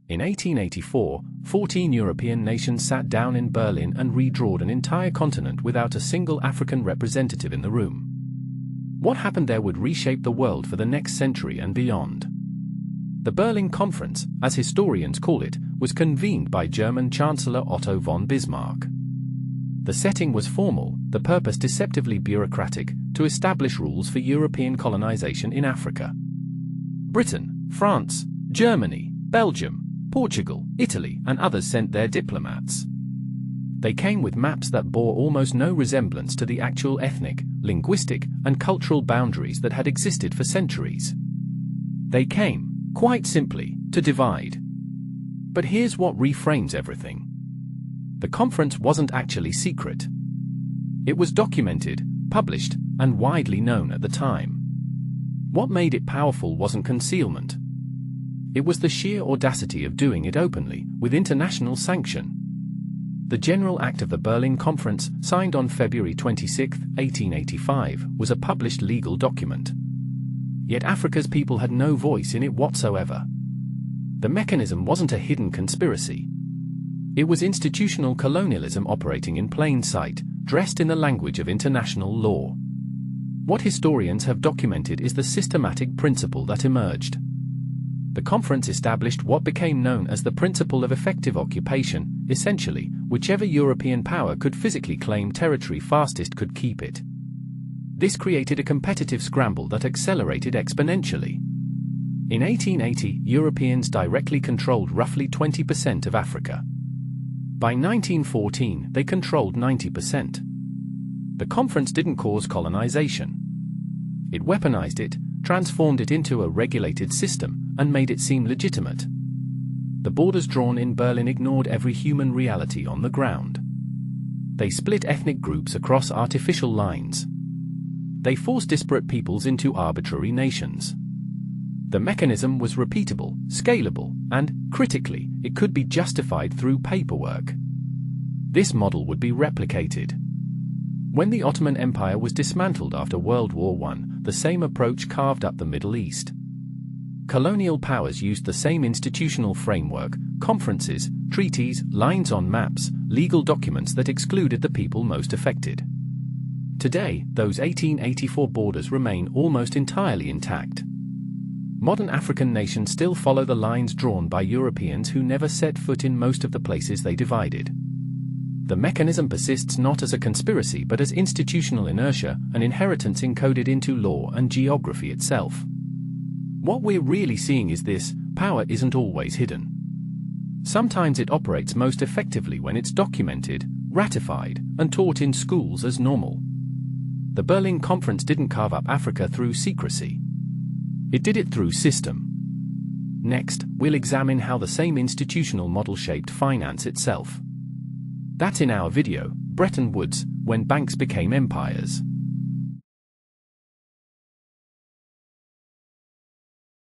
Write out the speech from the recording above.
In 1884, 14 European nations sat down in Berlin and redrawed an entire continent without a single African representative in the room. What happened there would reshape the world for the next century and beyond. The Berlin Conference, as historians call it, was convened by German Chancellor Otto von Bismarck. The setting was formal, the purpose deceptively bureaucratic, to establish rules for European colonization in Africa. Britain, France, Germany, Belgium, Portugal, Italy, and others sent their diplomats. They came with maps that bore almost no resemblance to the actual ethnic, linguistic, and cultural boundaries that had existed for centuries. They came, quite simply, to divide. But here's what reframes everything. The conference wasn't actually secret. It was documented, published, and widely known at the time. What made it powerful wasn't concealment. It was the sheer audacity of doing it openly, with international sanction. The General Act of the Berlin Conference, signed on February 26, 1885, was a published legal document. Yet Africa's people had no voice in it whatsoever. The mechanism wasn't a hidden conspiracy. It was institutional colonialism operating in plain sight, dressed in the language of international law. What historians have documented is the systematic principle that emerged. The conference established what became known as the principle of effective occupation. Essentially, whichever European power could physically claim territory fastest could keep it. This created a competitive scramble that accelerated exponentially. In 1880, Europeans directly controlled roughly 20% of Africa. By 1914, they controlled 90%. The conference didn't cause colonization. It weaponized it, transformed it into a regulated system, and made it seem legitimate. The borders drawn in Berlin ignored every human reality on the ground. They split ethnic groups across artificial lines. They forced disparate peoples into arbitrary nations. The mechanism was repeatable, scalable, and, critically, it could be justified through paperwork. This model would be replicated. When the Ottoman Empire was dismantled after World War I, the same approach carved up the Middle East. Colonial powers used the same institutional framework: conferences, treaties, lines on maps, legal documents that excluded the people most affected. Today, those 1884 borders remain almost entirely intact. Modern African nations still follow the lines drawn by Europeans who never set foot in most of the places they divided. The mechanism persists not as a conspiracy but as institutional inertia, an inheritance encoded into law and geography itself. What we're really seeing is this: power isn't always hidden. Sometimes it operates most effectively when it's documented, ratified, and taught in schools as normal. The Berlin Conference didn't carve up Africa through secrecy. It did it through system. Next, we'll examine how the same institutional model shaped finance itself. That's in our video, Bretton Woods, When Banks Became Empires.